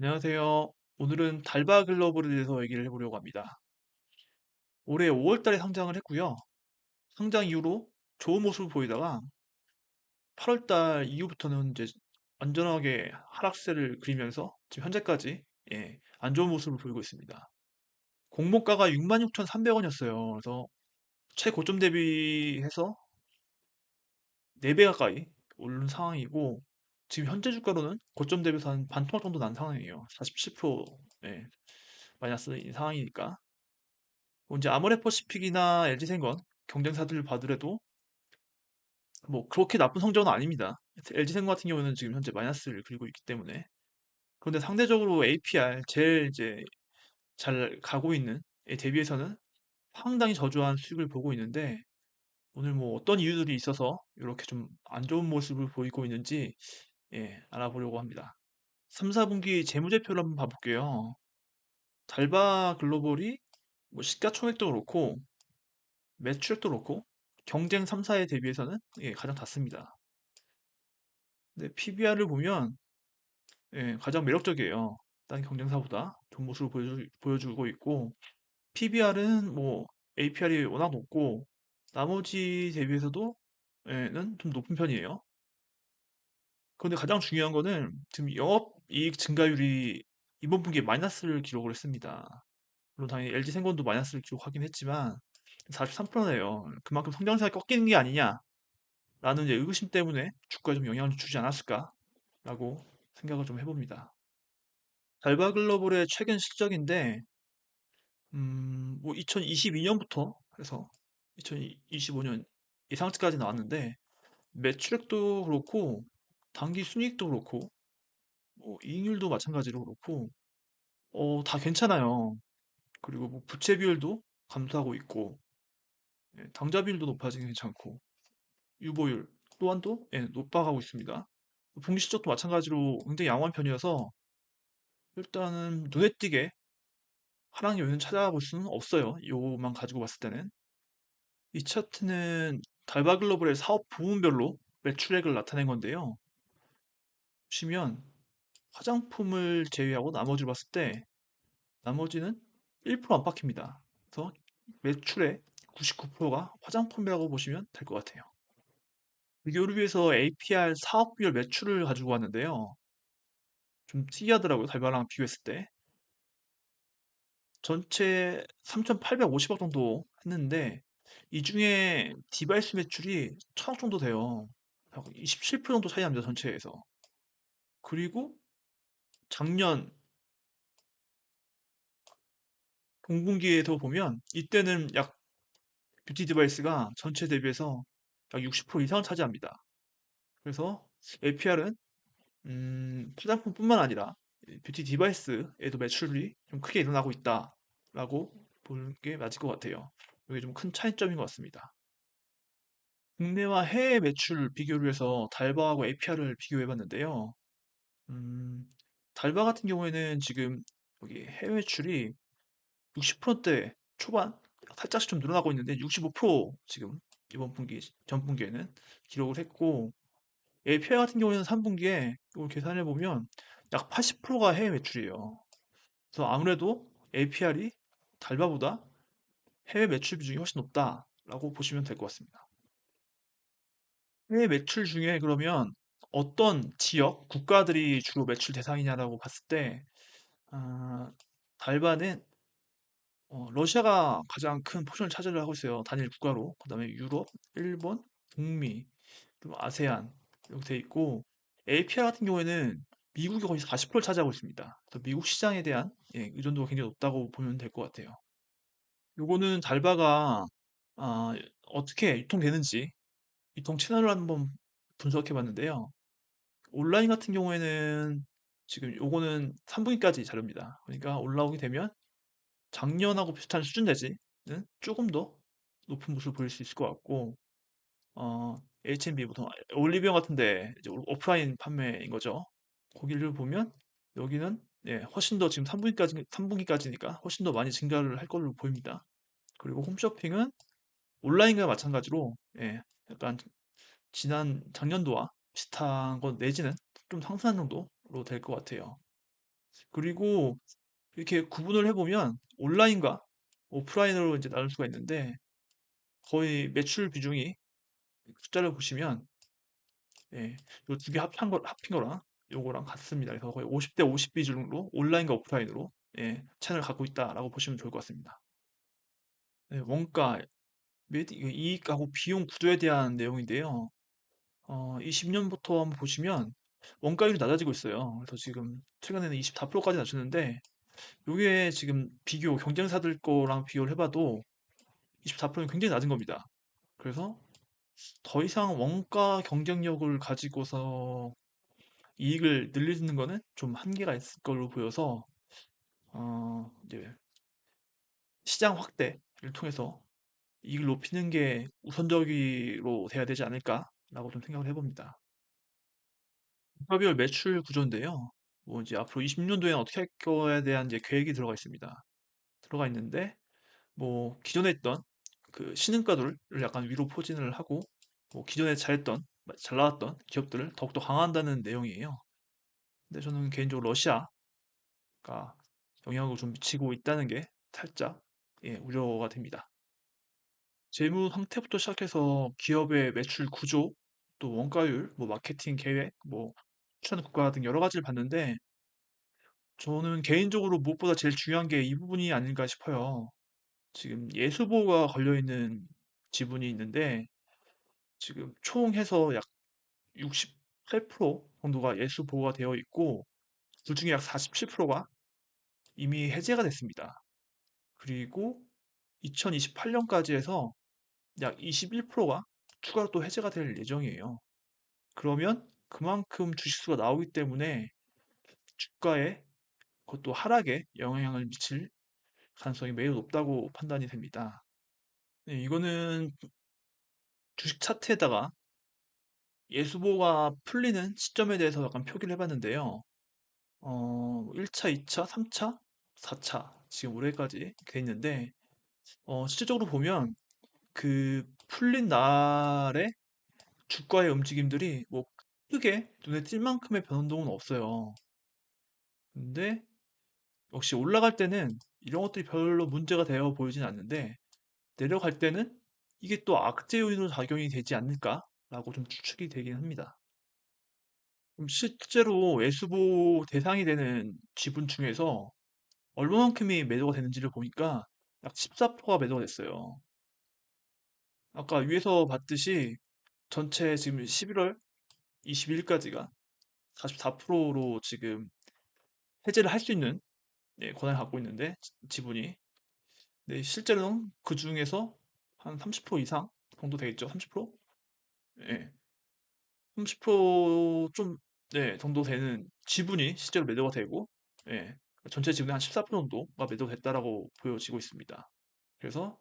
안녕하세요. 오늘은 달바 글로벌에 대해서 얘기를 해보려고 합니다. 올해 5월 달에 상장을 했고요. 상장 이후로 좋은 모습을 보이다가 8월 달 이후부터는 이제 완전하게 하락세를 그리면서 지금 현재까지 안 좋은 모습을 보이고 있습니다. 공모가가 66,300원이었어요. 그래서 최고점 대비해서 4배 가까이 오른 상황이고 지금 현재 주가로는 고점 대비해서 한 반토막 정도 난 상황이에요. 47% 마이너스인 상황이니까. 이제 아모레퍼시픽이나 LG생건 경쟁사들 봐더라도 뭐 그렇게 나쁜 성적은 아닙니다. LG생건 같은 경우는 지금 현재 마이너스를 그리고 있기 때문에 그런데 상대적으로 APR 제일 이제 잘 가고 있는 에 대비해서는 상당히 저조한 수익을 보고 있는데 오늘 뭐 어떤 이유들이 있어서 이렇게 좀 안 좋은 모습을 보이고 있는지 알아보려고 합니다. 3, 4분기 재무제표를 한번 봐볼게요. 달바 글로벌이 뭐 시가총액도 그렇고 매출액도 그렇고 경쟁 3사에 대비해서는 가장 낮습니다. 근데 PBR을 보면 가장 매력적이에요. 다른 경쟁사보다 좋은 모습을 보여주고 있고 PBR은 뭐 APR이 워낙 높고 나머지 대비해서도 는 좀 높은 편이에요. 그런데 가장 중요한 거는 지금 영업이익 증가율이 이번 분기에 마이너스를 기록을 했습니다. 물론 당연히 LG생건도 마이너스를 기록하긴 했지만 43%네요. 그만큼 성장세가 꺾이는 게 아니냐 라는 이제 의구심 때문에 주가에 좀 영향을 주지 않았을까라고 생각을 좀 해봅니다. 달바글로벌의 최근 실적인데, 뭐 2022년부터 해서 2025년 예상치까지 나왔는데 매출액도 그렇고 당기 순이익도 그렇고 뭐 이익률도 마찬가지로 그렇고 다 괜찮아요. 그리고 뭐 부채 비율도 감소하고 있고 당좌 비율도 높아지긴 괜찮고 유보율 또한도 높아가고 있습니다. 분기 실적도 마찬가지로 굉장히 양호한 편이어서 일단은 눈에 띄게 하락 요인은 찾아볼 수는 없어요. 요것만 가지고 봤을 때는. 이 차트는 달바글로벌의 사업 부문별로 매출액을 나타낸 건데요. 보시면 화장품을 제외하고 나머지를 봤을 때 나머지는 1% 안팎입니다. 그래서 매출의 99%가 화장품이라고 보시면 될 것 같아요. 비교를 위해서 APR 사업별 매출을 가지고 왔는데요. 좀 특이하더라고요. 달바랑 비교했을 때. 전체 3,850억 정도 했는데 이 중에 디바이스 매출이 1,000억 정도 돼요. 27% 정도 차이 납니다. 전체에서. 그리고 작년 동분기에도 보면 이때는 약 뷰티 디바이스가 전체 대비해서 약 60% 이상을 차지합니다. 그래서 APR은 화장품뿐만 아니라 뷰티 디바이스에도 매출이 좀 크게 일어나고 있다라고 보는 게 맞을 것 같아요. 이게 좀 큰 차이점인 것 같습니다. 국내와 해외 매출 비교를 해서 달바하고 APR을 비교해 봤는데요. 음, 달바 같은 경우에는 지금 여기 해외 매출이 60%대 초반 살짝씩 좀 늘어나고 있는데 65% 지금 이번 분기 전 분기에는 기록을 했고 APR 같은 경우에는 3분기에 이걸 계산해 보면 약 80%가 해외 매출이에요. 그래서 아무래도 APR이 달바보다 해외 매출 비중이 훨씬 높다라고 보시면 될 것 같습니다. 해외 매출 중에 그러면 어떤 지역, 국가들이 주로 매출 대상이냐라고 봤을 때, 아, 달바는 러시아가 가장 큰 포션을 차지를 하고 있어요. 단일 국가로. 그다음에 유럽, 일본, 북미, 그리고 아세안 이렇게 돼 있고 APR 같은 경우에는 미국이 거의 40%를 차지하고 있습니다. 그래서 미국 시장에 대한 의존도가 굉장히 높다고 보면 될 것 같아요. 요거는 달바가 어떻게 유통되는지 유통 채널을 한번 분석해 봤는데요. 온라인 같은 경우에는 지금 요거는 3분기까지 자료입니다. 그러니까 올라오게 되면 작년하고 비슷한 수준 내지는 조금 더 높은 모습을 보일 수 있을 것 같고 H&B 보통 올리브영 같은데 이제 오프라인 판매인 거죠. 거기를 보면 여기는 훨씬 더 지금 3분기까지니까 훨씬 더 많이 증가를 할 걸로 보입니다. 그리고 홈쇼핑은 온라인과 마찬가지로 약간 작년도와 비슷한 것 내지는 좀 상승한 정도로 될 것 같아요. 그리고 이렇게 구분을 해보면 온라인과 오프라인으로 이제 나눌 수가 있는데 거의 매출 비중이 숫자를 보시면 예, 요 두 개 합힌 거랑 요거랑 같습니다. 그래서 거의 50대 50 비중으로 온라인과 오프라인으로 예, 채널을 갖고 있다라고 보시면 좋을 것 같습니다. 네, 원가, 이익하고 비용 구조에 대한 내용인데요. 이 10년부터 한번 보시면 원가율이 낮아지고 있어요. 그래서 지금 최근에는 24%까지 낮췄는데 요게 지금 경쟁사들 거랑 비교를 해봐도 24%는 굉장히 낮은 겁니다. 그래서 더 이상 원가 경쟁력을 가지고서 이익을 늘리는 거는 좀 한계가 있을 걸로 보여서 이제 시장 확대를 통해서 이익을 높이는 게 우선적으로 돼야 되지 않을까라고 좀 생각을 해봅니다. 분파별 매출 구조인데요. 뭐 이제 앞으로 20년도에는 어떻게 할 거에 대한 이제 계획이 들어가 있습니다. 들어가 있는데 뭐 기존에 있던 그 신흥가들을 약간 위로 포진을 하고 뭐 기존에 잘 나왔던 기업들을 더욱더 강화한다는 내용이에요. 근데 저는 개인적으로 러시아가 영향을 좀 미치고 있다는 게 살짝 예, 우려가 됩니다. 재무 상태부터 시작해서 기업의 매출 구조, 또 원가율, 뭐 마케팅 계획, 뭐 추천 국가 등 여러 가지를 봤는데 저는 개인적으로 무엇보다 제일 중요한 게 이 부분이 아닌가 싶어요. 지금 예수보가 걸려 있는 지분이 있는데 지금 총 해서 약 68% 정도가 예수보가 되어 있고 그 중에 약 47%가 이미 해제가 됐습니다. 그리고 2028년까지 해서 약 21%가 추가로 또 해제가 될 예정이에요. 그러면 그만큼 주식수가 나오기 때문에 주가에 그것도 하락에 영향을 미칠 가능성이 매우 높다고 판단이 됩니다. 네, 이거는 주식 차트에다가 예수보가 풀리는 시점에 대해서 약간 표기를 해봤는데요. 1차, 2차, 3차, 4차 지금 올해까지 돼 있는데 실질적으로 보면 그 풀린 날에 주가의 움직임들이 뭐 크게 눈에 띌 만큼의 변동은 없어요. 근데 역시 올라갈 때는 이런 것들이 별로 문제가 되어 보이진 않는데 내려갈 때는 이게 또 악재 요인으로 작용이 되지 않을까라고 좀 추측이 되긴 합니다. 그럼 실제로 애수보 대상이 되는 지분 중에서 얼마만큼이 매도가 되는지를 보니까 약 14%가 매도가 됐어요. 아까 위에서 봤듯이 전체 지금 11월 22일까지가 44%로 지금 해제를 할 수 있는 예, 권한을 갖고 있는데 지분이 네, 실제로는 그 중에서 한 30% 이상 정도 되겠죠? 30%? 예. 30%좀 네, 정도 되는 지분이 실제로 매도가 되고 예. 전체 지분의 한 14% 정도가 매도됐다라고 보여지고 있습니다. 그래서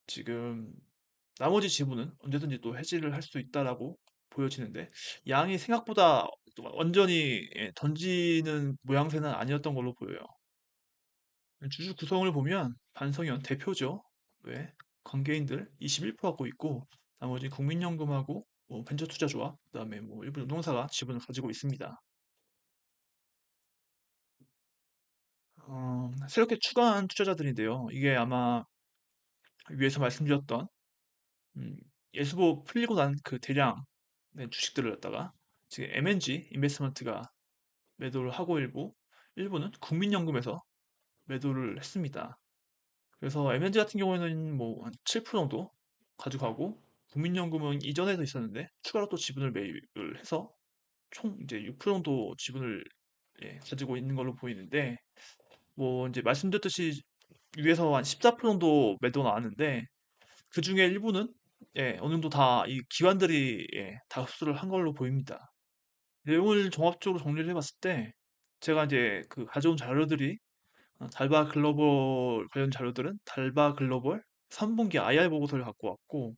지금 나머지 지분은 언제든지 또 해지를 할 수 있다라고 보여지는데 양이 생각보다 완전히 예, 던지는 모양새는 아니었던 걸로 보여요. 주주 구성을 보면 반성현 대표죠. 왜? 관계인들 21% 갖고 있고 나머지 국민연금하고 뭐 벤처투자조합 그다음에 뭐 일부 운용사가 지분을 가지고 있습니다. 새롭게 추가한 투자자들인데요. 이게 아마 위에서 말씀드렸던 음, 예수보 풀리고 난 그 대량 네, 주식들을 갖다가 지금 M&G 인베스트먼트가 매도를 하고 일부는 국민연금에서 매도를 했습니다. 그래서 M&G 같은 경우에는 뭐 한 7% 정도 가져가고 국민연금은 이전에도 있었는데 추가로 또 지분을 매입을 해서 총 이제 6% 정도 지분을 예, 가지고 있는 걸로 보이는데 뭐 이제 말씀드렸듯이 위에서 한 14% 정도 매도 나왔는데 그 중에 일부는 예, 어느 정도 다 이 기관들이 예, 다 흡수를 한 걸로 보입니다. 내용을 종합적으로 정리를 해봤을 때 제가 이제 그 가져온 자료들이 달바 글로벌 관련 자료들은 달바 글로벌 3분기 IR 보고서를 갖고 왔고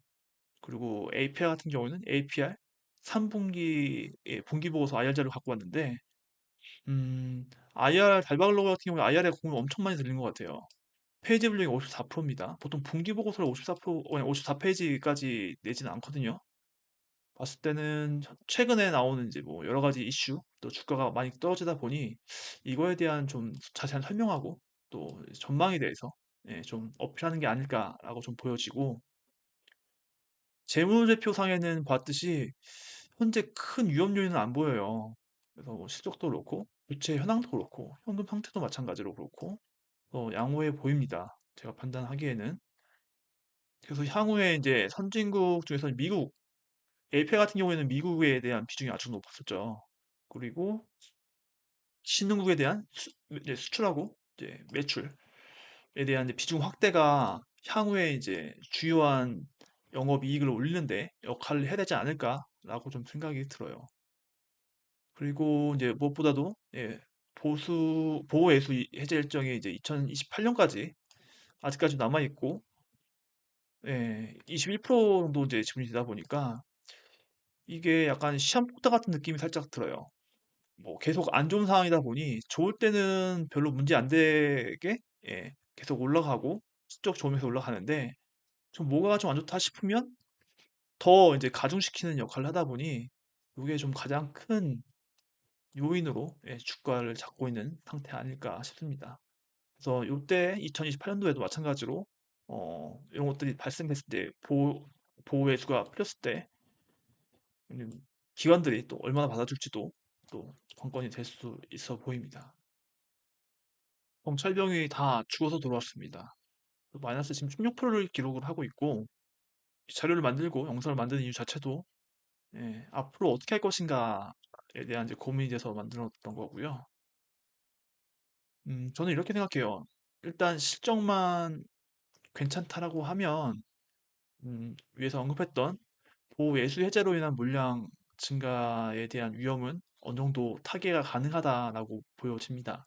그리고 APR 같은 경우는 APR 3분기 분기 보고서 IR 자료를 갖고 왔는데 IR 달바 글로벌 같은 경우에 IR에 공을 엄청 많이 들린 것 같아요. 페이지 분량이 54%입니다. 보통 분기 보고서를 54%, 54페이지까지 내지는 않거든요. 봤을 때는 최근에 나오는 이제 뭐 여러 가지 이슈, 또 주가가 많이 떨어지다 보니 이거에 대한 좀 자세한 설명하고 또 전망에 대해서 좀 어필하는 게 아닐까라고 좀 보여지고, 재무제표상에는 봤듯이 현재 큰 위험 요인은 안 보여요. 그래서 뭐 실적도 그렇고 부채 현황도 그렇고 현금 상태도 마찬가지로 그렇고 양호해 보입니다. 제가 판단하기에는. 그래서 향후에 이제 선진국 중에서 미국, 에이페 같은 경우에는 미국에 대한 비중이 아주 높았었죠. 그리고 신흥국에 대한 이제 수출하고 이제 매출에 대한 이제 비중 확대가 향후에 이제 주요한 영업이익을 올리는데 역할을 해야 되지 않을까라고 좀 생각이 들어요. 그리고 이제 무엇보다도 보호외수 해제 일정이 이제 2028년까지 아직까지 남아 있고, 21% 정도 이제 지분이 되다 보니까 이게 약간 시한폭탄 같은 느낌이 살짝 들어요. 뭐 계속 안 좋은 상황이다 보니 좋을 때는 별로 문제 안 되게 계속 올라가고 실적 좋으면서 올라가는데, 좀 뭐가 좀 안 좋다 싶으면 더 이제 가중시키는 역할을 하다 보니 이게 좀 가장 큰 요인으로 주가를 잡고 있는 상태 아닐까 싶습니다. 그래서 이때 2028년도에도 마찬가지로 이런 것들이 발생했을 때 보호회수가 풀렸을 때 기관들이 또 얼마나 받아줄지도 또 관건이 될 수 있어 보입니다. 경찰병이 다 죽어서 돌아왔습니다. 마이너스 지금 16%를 기록을 하고 있고, 이 자료를 만들고 영상을 만드는 이유 자체도 앞으로 어떻게 할 것인가에 대한 이제 고민이 돼서 만들었던 거고요. 저는 이렇게 생각해요. 일단 실적만 괜찮다라고 하면 위에서 언급했던 보호예수 해제로 인한 물량 증가에 대한 위험은 어느 정도 타개가 가능하다라고 보여집니다.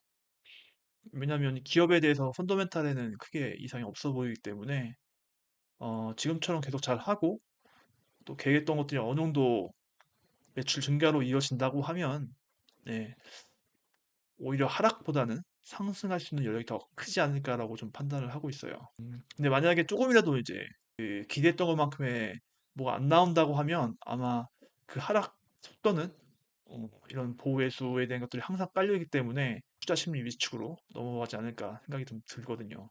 왜냐하면 기업에 대해서 펀더멘탈에는 크게 이상이 없어 보이기 때문에 지금처럼 계속 잘 하고 또 계획했던 것들이 어느 정도 매출 증가로 이어진다고 하면 네, 오히려 하락보다는 상승할 수 있는 여력이 더 크지 않을까라고 좀 판단을 하고 있어요. 근데 만약에 조금이라도 이제 그 기대했던 것만큼의 뭐가 안 나온다고 하면 아마 그 하락 속도는 이런 보호회수에 대한 것들이 항상 깔려있기 때문에 투자 심리 위축으로 넘어가지 않을까 생각이 좀 들거든요.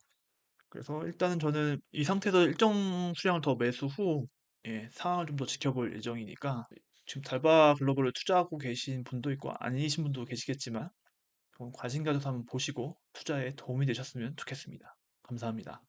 그래서 일단은 저는 이 상태에서 일정 수량을 더 매수 후 상황을 좀 더 지켜볼 예정이니까, 지금 달바 글로벌을 투자하고 계신 분도 있고 아니신 분도 계시겠지만 관심 가져서 한번 보시고 투자에 도움이 되셨으면 좋겠습니다. 감사합니다.